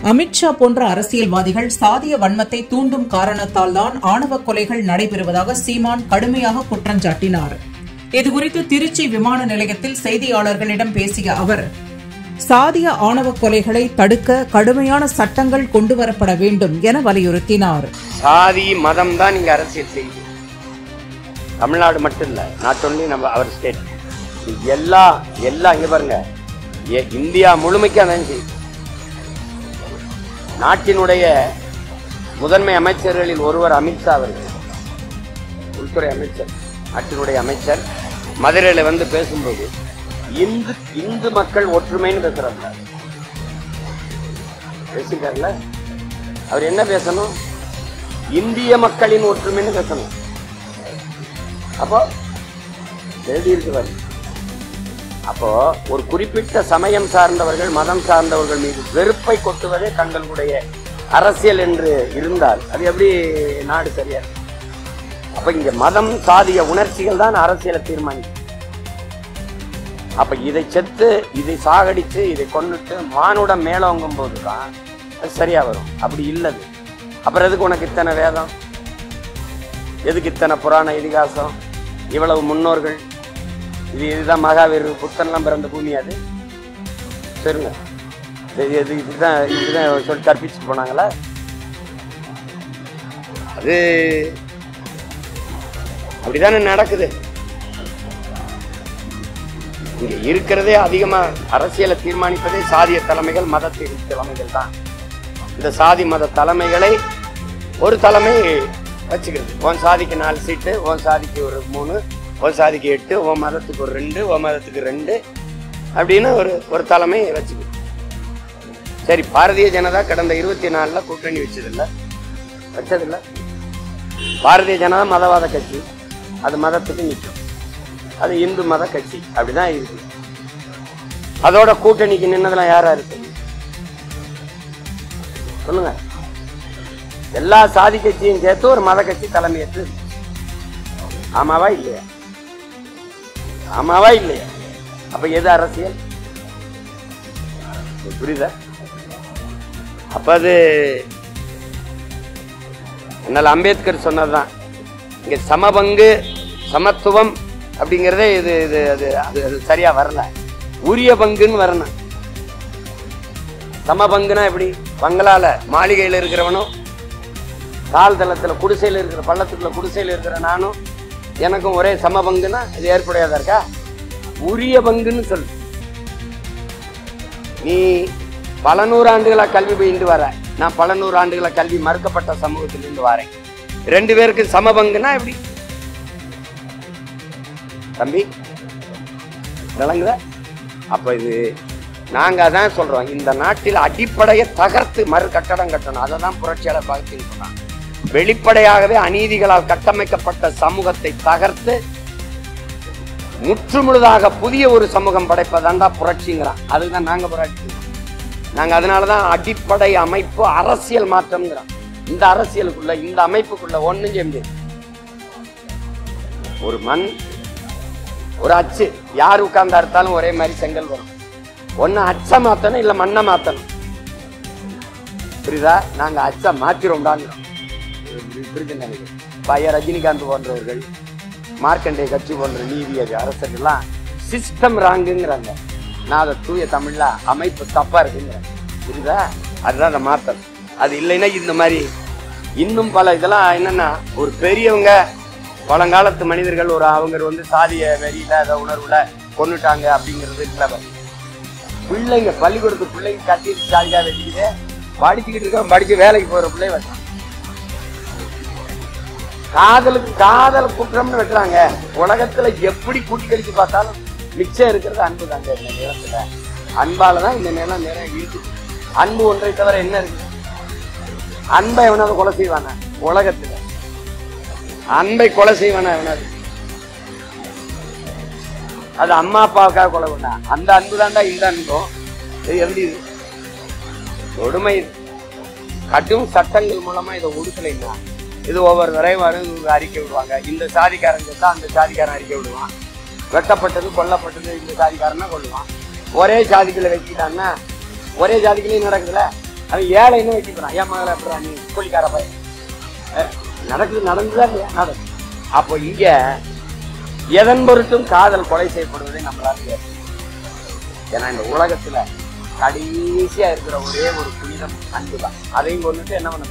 அமித்ஷா போன்ற அரசியல்வாதிகள் சாதிய வன்மத்தை தூண்டும் காரணத்தால் தான் ஆணவ கொலைகள் நடைபெறுவதாக சீமான் கடுமையாக குற்றஞ்சாட்டினார். இதுகுறித்து திருச்சி விமான நிலையத்தில் செய்தியாளர்களிடம் பேசிய அவர், சாதிய ஆணவ கொலைகளை தடுக்க கடுமையான சட்டங்கள் கொண்டுவரப்பட வேண்டும் என வலியுறுத்தினார். சாதி மதம் தான் இங்க அரசியல் செய்யுது. தமிழ்நாடு மட்டும் இல்ல, நாட் ஒன்லி நம்ம அவர் ஸ்டேட், எல்லாம் இங்க பாருங்க, இந்தியா முழுமைக்கு அதான் செய்யுது. நாட்டினுடைய முதன்மை அமைச்சர்களில் ஒருவர் அமித்ஷா அவர்கள், உள்துறை அமைச்சர், நாட்டினுடைய அமைச்சர், மதுரையில வந்து பேசும்போது இந்து மக்கள் ஒற்றுமைன்னு பேசுறாருல, அவர் என்ன பேசணும்? இந்திய மக்களின் ஒற்றுமைன்னு பேசணும். அப்போ எழுதி இருக்கிறார். அப்போ ஒரு குறிப்பிட்ட சமயம் சார்ந்தவர்கள், மதம் சார்ந்தவர்கள் மீது வெறுப்பை கொட்டுவதே தங்களுடைய அரசியல் என்று இருந்தால் அது எப்படி நாடு சரியா? அப்ப இங்க மதம் சாதிய உணர்ச்சிகள் தான் அரசியலை தீர்மானிக்கும். அப்ப இதை செத்து, இதை சாகடிச்சு, இதை கொண்டுட்டு மானுடம் மேலோங்கும் போதுதான் அது சரியா வரும். அப்படி இல்லது. அப்புறம் எதுக்கு உனக்கு இத்தனை வேதம், எதுக்கு இத்தனை புராண இதிகாசம், இவ்வளவு முன்னோர்கள், இதுதான் மகாவீரர் புத்தன்லாம் பிறந்த பூமி, அது சரிங்க, இதுதான் சொல்லி கற்பிச்சுட்டு போனாங்களா? அது அப்படிதானே நடக்குது. இங்க இருக்கிறதே அதிகமா அரசியலை தீர்மானிப்பதே சாதிய தலைமைகள், மத தலைமைகள் தான். இந்த சாதி மத தலைமைகளை ஒரு தலைமை வச்சுக்கிறது. உன் சாதிக்கு 4 சீட்டு, உன் சாதிக்கு ஒரு 3, உன் சாதிக்கு 8, உன் மதத்துக்கு ஒரு 2, உன் மதத்துக்கு 2 அப்படின்னு ஒரு தலைமை வச்சுக்கிறது. சரி, பாரதிய ஜனதா கடந்த 24 கூட்டணி வச்சதில்லை. பாரதிய ஜனதா மதவாத கட்சி, அது மதத்துக்கு நிற்கும், அது இந்து மத கட்சி, அப்படிதான் இருக்கு. அதோட கூட்டணிக்கு நின்னதெல்லாம் யாரா இருக்கு சொல்லுங்க? எல்லா சாதி கட்சியும் சேர்த்து ஒரு மத கட்சி தலைமையேற்று. ஆமாவா இல்லையா? ஆமாவா இல்லையா? அப்ப எது அரசியல்? புரியுதா? அப்ப அது என்னால் அம்பேத்கர் சொன்னதுதான். இங்க சமபங்கு, சமத்துவம் அப்படிங்கிறதே இது அது சரியா வரல. உரிய பங்குன்னு வரணும். சமபங்குனா எப்படி? பங்களால மாளிகையில் இருக்கிறவனும், கால் தளத்துல குடிசையில் இருக்கிற, பள்ளத்துக்குள்ள குடிசையில் இருக்கிற நானும் எனக்கும் ஒரே சமபங்குன்னா இது ஏற்புடையதா இருக்கா? உரிய பங்குன்னு சொல்லு. நீ பல நூறாண்டுகளா கல்வி பயின்று வர, நான் பல நூறாண்டுகளா கல்வி மறுக்கப்பட்ட சமூகத்திலிருந்து வரேன். 2 பேருக்கு சமபங்குன்னா எப்படி தம்பி விளங்குதா? அப்ப இது நாங்க அதான் சொல்றோம், இந்த நாட்டில் அடிப்படையை தகர்த்து மறு கட்டடம் கட்டணும். அதை தான் புரட்சியாளர் பகத்சிங் சொன்னாங்க. வெளிப்படையாகவே அநீதிகளால் கட்டமைக்கப்பட்ட சமூகத்தை தகர்த்து முற்றுமுழுதாக புதிய ஒரு சமூகம் படைப்பதாண்டா புரட்சிங்கிறான். அதுதான் நாங்க புரட்சி. நாங்க அதனாலதான் அடிப்படை அமைப்பு அரசியல் மாற்றம்ங்கிறோம். இந்த அரசியலுக்குள்ள, இந்த அமைப்புக்குள்ள ஒண்ணும் செய்ய முடியாது. ஒரு மண், ஒரு அச்சு, யார் உட்கார்ந்து அறுத்தாலும் ஒரே மாதிரி செங்கல் வரும். ஒன்னு அச்சை மாத்தணும், இல்ல மண்ணை மாத்தணும். புரியுதா? நாங்க அச்சை மாத்திரோம்டாங்கிறோம். பைய ரஜினிகாந்த் போன்றவர்கள், மார்க்கண்டே கட்சி போன்ற நீதியதி அரசர்கள்லாம் சிஸ்டம் ராங்குங்கிறாங்க. நான் அதை தூய தமிழ்ல அமைப்பு தப்பா இருக்குங்கிறேன். புரியுதா? அதுதான் அதை மாத்தணும். அது இல்லைன்னா இந்த மாதிரி இன்னும் பல இதெல்லாம் என்னன்னா, ஒரு பெரியவங்க பழங்காலத்து மனிதர்கள் அவங்க வந்து சாதிய வெறியில அதை உணர்வுல கொண்டுட்டாங்க அப்படிங்கிறது இல்லை. பிள்ளைங்க பள்ளிக்கூடத்து பிள்ளைங்க கட்டி சாதியா வச்சுக்கிட்டு படிச்சுக்கிட்டு இருக்க, படிச்சு வேலைக்கு போற பிள்ளை வச்சு காதல் குற்றம்னு வெட்டுறாங்க. உலகத்துல எப்படி கூட்டி கழிச்சு பார்த்தாலும் மிச்சம் இருக்கிறது அன்பு தாங்க. இந்த நேரத்துல அன்பாலதான் இந்த நேரம் நிறைய இருக்கு. அன்பு ஒன்றை தவிர என்ன இருக்கு? அன்பை எவனாவது கொலை செய்வானா? உலகத்துல அன்பை கொலை செய்வானா எவனாவது? அது அம்மா அப்பாவுக்காக கொலை பண்ணா அந்த அன்பு தாண்டா இந்த அன்பும். இது எப்படி கொடுமை? கடும் சட்டங்கள் மூலமா இதை ஒடுக்கலைன்னா இது ஒவ்வொரு தரையும் அறிக்கை விடுவாங்க. இந்த சாதிக்காரன் சேர்த்தா அந்த சாதிக்காரன் அறிக்கை விடுவான். வெட்டப்பட்டது கொல்லப்பட்டது இந்த சாதிக்காரனா கொள்ளுவான். ஒரே சாதிக்குள்ள வச்சுக்கிட்டான்னா ஒரே ஜாதிக்குள்ளேயும் நடக்குதுல. அவன் ஏழைன்னு வச்சுக்கிறான். ஏன் மகளை அப்படிறா நீ கூலிக்கார பையன் நடந்துதான் இல்லையா நடக்கும். அப்போ இங்க எதன் பொருட்டும் காதல் கொலை செய்யப்படுவதை நம்மளால ஏன்னா இந்த உலகத்துல கடைசியா இருக்கிற ஒரே ஒரு புனிதம் அன்புதான். அதையும் கொண்டுட்டு என்ன பண்ண